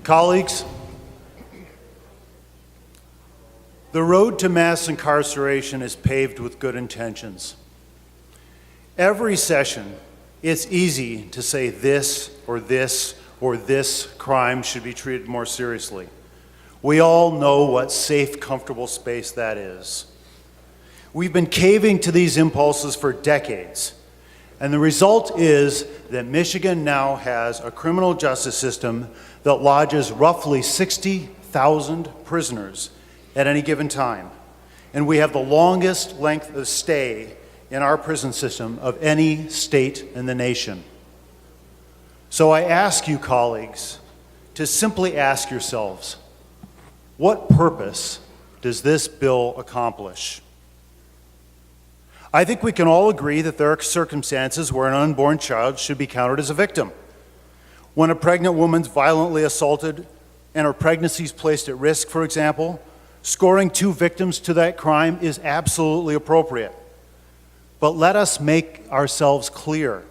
Colleagues, the road to mass incarceration is paved with good intentions. Every session, it's easy to say this or this or this crime should be treated more seriously. We all know what safe, comfortable space that is. We've been caving to these impulses for decades, and the result is that Michigan now has a criminal justice system that lodges roughly 60,000 prisoners at any given time. And we have the longest length of stay in our prison system of any state in the nation. So I ask you, colleagues, to simply ask yourselves, what purpose does this bill accomplish? I think we can all agree that there are circumstances where an unborn child should be counted as a victim. When a pregnant woman's violently assaulted and her pregnancy is placed at risk, for example, scoring 2 victims to that crime is absolutely appropriate. But let us make ourselves clear.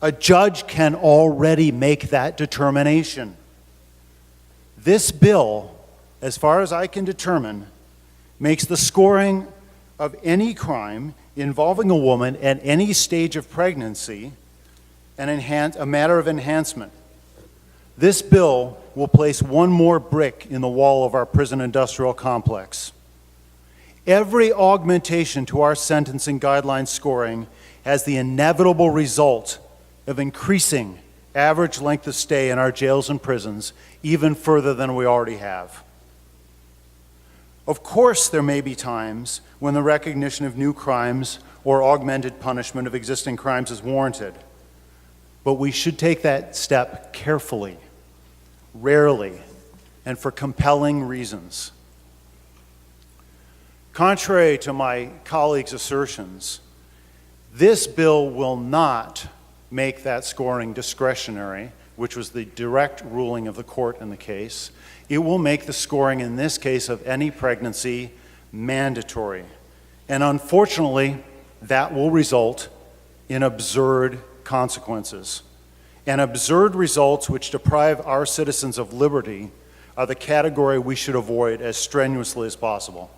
A judge can already make that determination. This bill, as far as I can determine, makes the scoring of any crime involving a woman at any stage of pregnancy a matter of enhancement. This bill will place one more brick in the wall of our prison industrial complex. Every augmentation to our sentencing guideline scoring has the inevitable result of increasing average length of stay in our jails and prisons even further than we already have. Of course, there may be times when the recognition of new crimes or augmented punishment of existing crimes is warranted, but we should take that step carefully, rarely, and for compelling reasons. Contrary to my colleagues' assertions, this bill will not make that scoring discretionary, which was the direct ruling of the court in the case. It will make the scoring in this case of any pregnancy mandatory. And unfortunately, that will result in absurd consequences. And absurd results which deprive our citizens of liberty are the category we should avoid as strenuously as possible.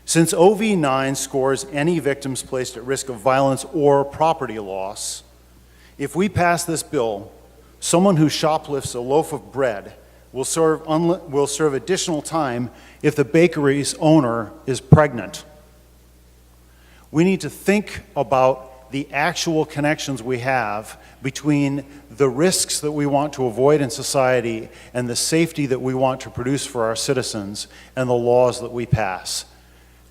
Since OV9 scores any victims placed at risk of violence or property loss, if we pass this bill, someone who shoplifts a loaf of bread will serve additional time if the bakery's owner is pregnant. We need to think about the actual connections we have between the risks that we want to avoid in society and the safety that we want to produce for our citizens and the laws that we pass.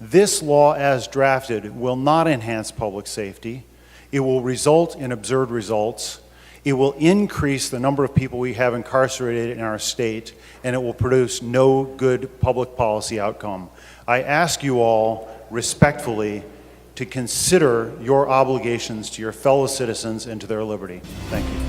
This law as drafted will not enhance public safety. It will result in absurd results. It will increase the number of people we have incarcerated in our state, and it will produce no good public policy outcome. I ask you all respectfully to consider your obligations to your fellow citizens and to their liberty. Thank you.